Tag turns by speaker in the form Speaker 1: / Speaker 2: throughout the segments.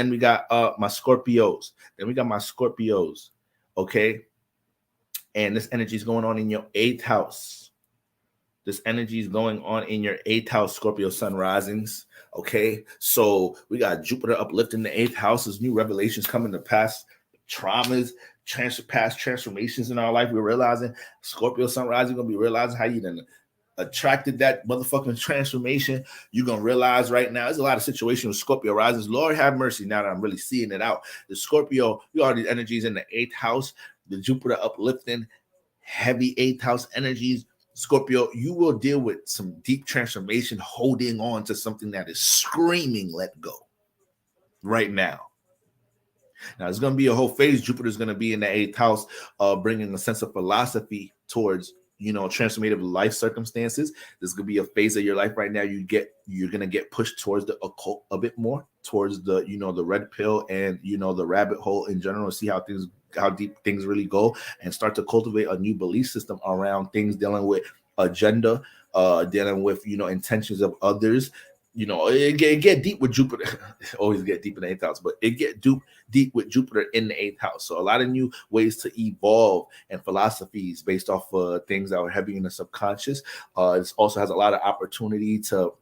Speaker 1: we got my Scorpios. Then we got my Scorpios. Okay. And this energy is going on in your 8th house. This energy is going on in your 8th house, Scorpio sun risings. Okay. So we got Jupiter uplifting the 8th house. There's new revelations coming to pass, traumas, past transformations in our life. We're realizing Scorpio sun rising going to be realizing how you done attracted that motherfucking transformation. You're gonna realize right now there's a lot of situations with Scorpio rises. Lord have mercy. Now that I'm really seeing it out, the Scorpio, you all these energies in the 8th house, the Jupiter uplifting, heavy 8th house energies. Scorpio, you will deal with some deep transformation, holding on to something that is screaming let go right now. Now it's going to be a whole phase. Jupiter is going to be in the 8th house, bringing a sense of philosophy towards, you know, transformative life circumstances. There's going to be a phase of your life right now. You're going to get pushed towards the occult a bit more, towards the, you know, the red pill and, you know, the rabbit hole in general, see how deep things really go, and start to cultivate a new belief system around things dealing with agenda, dealing with, you know, intentions of others. You know, it get deep with Jupiter. Always get deep in the 8th house, but it get deep with Jupiter in the 8th house. So a lot of new ways to evolve and philosophies based off things that were heavy in the subconscious. It also has a lot of opportunity to,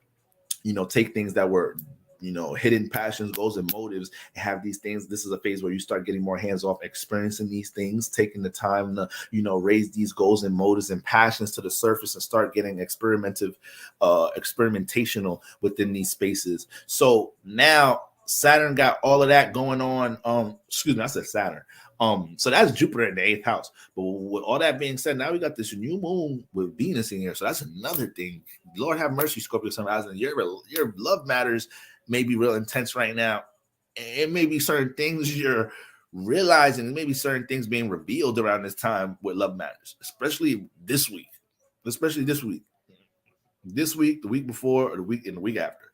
Speaker 1: you know, take things that were, you know, hidden passions, goals, and motives, and have these things. This is a phase where you start getting more hands-off, experiencing these things, taking the time to, you know, raise these goals and motives and passions to the surface and start getting experimentational within these spaces. So now Saturn got all of that going on. Excuse me, I said Saturn. So that's Jupiter in the 8th house. But with all that being said, now we got this new moon with Venus in here. So that's another thing. Lord have mercy, Scorpio sun rising. Your love matters may be real intense right now. It may be certain things you're realizing, maybe certain things being revealed around this time with love matters, especially this week. The week before, or the week and the week after.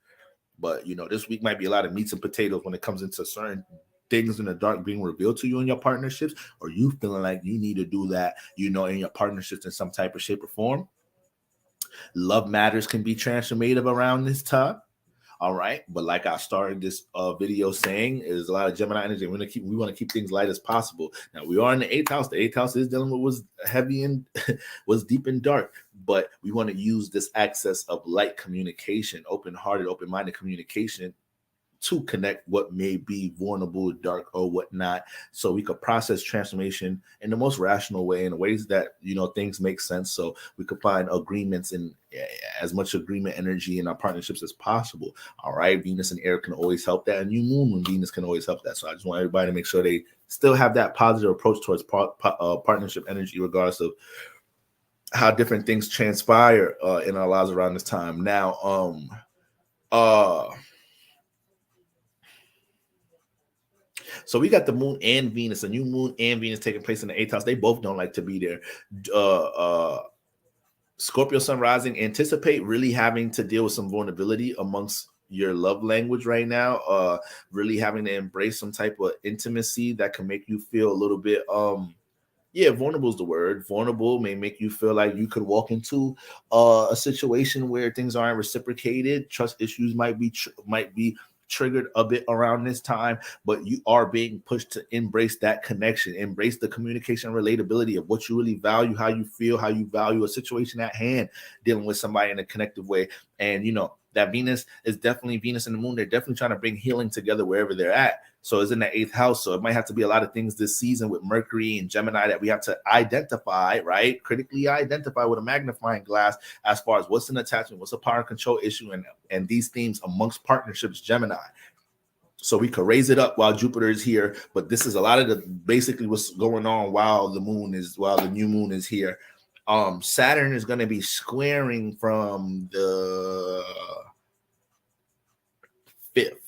Speaker 1: But, you know, this week might be a lot of meats and potatoes when it comes into certain things in the dark being revealed to you in your partnerships, or you feeling like you need to do that, you know, in your partnerships in some type of shape or form. Love matters can be transformative around this time. All right. But like I started this video saying, is a lot of Gemini energy. We want to keep things light as possible. Now we are in the 8th house. The 8th house is dealing with was heavy and was deep and dark. But we want to use this access of light communication, open-hearted, open-minded communication to connect what may be vulnerable, dark, or whatnot, so we could process transformation in the most rational way, in ways that, you know, things make sense, so we could find agreements and as much agreement energy in our partnerships as possible. All right, Venus and air can always help that, and new moon and Venus can always help that. So I just want everybody to make sure they still have that positive approach towards partnership energy, regardless of how different things transpire in our lives around this time. Now, so we got the moon and Venus, a new moon and Venus taking place in the 8th house. They both don't like to be there. Scorpio sun rising, anticipate really having to deal with some vulnerability amongst your love language right now. Really having to embrace some type of intimacy that can make you feel a little bit, vulnerable is the word. Vulnerable may make you feel like you could walk into a situation where things aren't reciprocated. Trust issues might be triggered a bit around this time, but you are being pushed to embrace that connection, embrace the communication, relatability of what you really value, how you feel, how you value a situation at hand, dealing with somebody in a connective way. And, you know, that Venus is definitely Venus and the moon. They're definitely trying to bring healing together wherever they're at. So it's in the 8th house. So it might have to be a lot of things this season with Mercury and Gemini that we have to identify, right? Critically identify with a magnifying glass as far as what's an attachment, what's a power and control issue, and these themes amongst partnerships, Gemini. So we could raise it up while Jupiter is here. But this is a lot of the basically what's going on while the new moon is here. Saturn is going to be squaring from the 5th.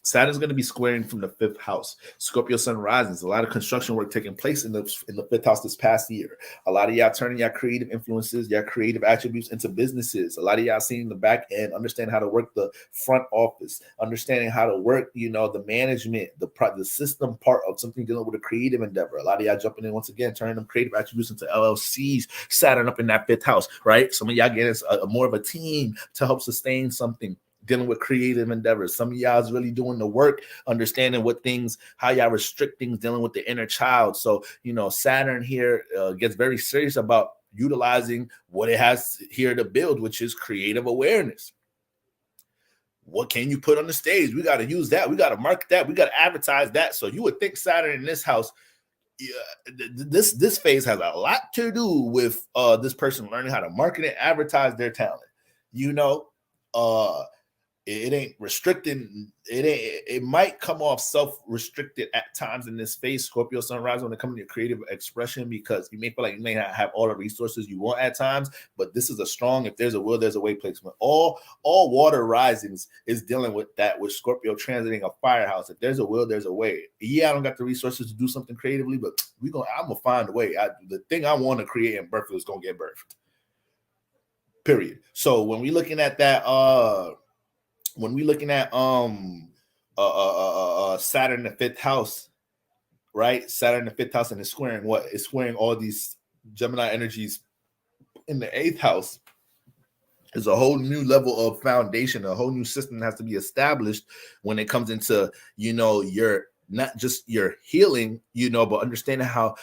Speaker 1: Saturn's going to be squaring from the 5th house. Scorpio sun rises. A lot of construction work taking place in the 5th house this past year. A lot of y'all turning your creative influences, your creative attributes into businesses. A lot of y'all seeing the back end, understand how to work the front office, understanding how to work, you know, the management, the system part of something dealing with a creative endeavor. A lot of y'all jumping in once again, turning them creative attributes into LLCs, Saturn up in that 5th house, right? Some of y'all getting more of a team to help sustain something. dealing with creative endeavors. Some of y'all is really doing the work, understanding what things, how y'all restrict things, dealing with the inner child. So, Saturn here gets very serious about utilizing what it has here to build, which is creative awareness. What can you put on the stage? We got to use that. We got to market that. We got to advertise that. So you would think Saturn in this house, this phase has a lot to do with this person learning how to market and advertise their talent. It ain't restricting. It might come off self-restricted at times in this phase, Scorpio sunrise, when it comes to your creative expression, because you may feel like you may not have all the resources you want at times, but this is a strong, if there's a will, there's a way placement. All water risings is dealing with that, with Scorpio transiting a firehouse. If there's a will, there's a way. Yeah, I don't got the resources to do something creatively, but I'm gonna find a way. The thing I want to create and birth is gonna get birthed. Period. So when we're looking at that, Saturn in the fifth house, right? Saturn in the fifth house, and it's squaring what? It's squaring all these Gemini energies in the eighth house. There's a whole new level of foundation, a whole new system that has to be established when it comes into, your, not just your healing, but understanding how,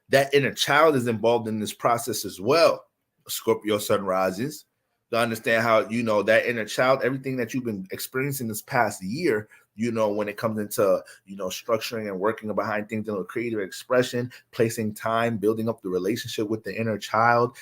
Speaker 1: that inner child is involved in this process as well. Scorpio sun rises, to understand how, that inner child, everything that you've been experiencing this past year, when it comes into, structuring and working behind things, creative expression, placing time, building up the relationship with the inner child,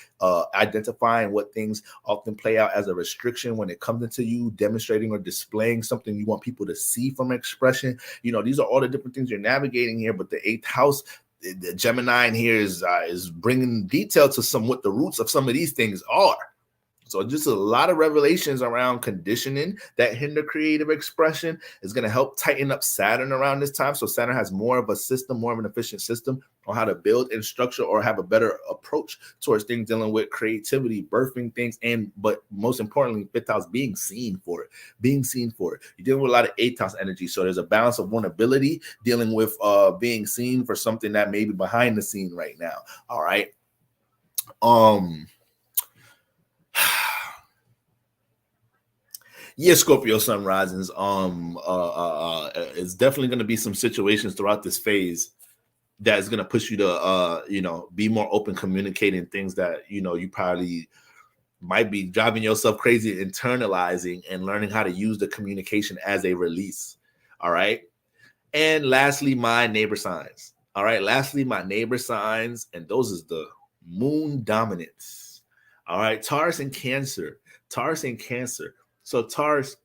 Speaker 1: identifying what things often play out as a restriction when it comes into you demonstrating or displaying something you want people to see from expression. These are all the different things you're navigating here, but the eighth house, the Gemini in here is bringing detail to what the roots of some of these things are. So just a lot of revelations around conditioning that hinder creative expression is going to help tighten up Saturn around this time. So Saturn has more of a system, more of an efficient system on how to build and structure or have a better approach towards things dealing with creativity, birthing things, but most importantly, fifth house being seen for it. You're dealing with a lot of eighth house energy. So there's a balance of vulnerability dealing with being seen for something that may be behind the scene right now. All right. Yeah, Scorpio sun risings. It's definitely going to be some situations throughout this phase that is going to push you to, be more open, communicating things that, you probably might be driving yourself crazy, internalizing and learning how to use the communication as a release. All right. And lastly, my neighbor signs. All right. And those is the moon dominance. All right. Taurus and Cancer. So Taurus,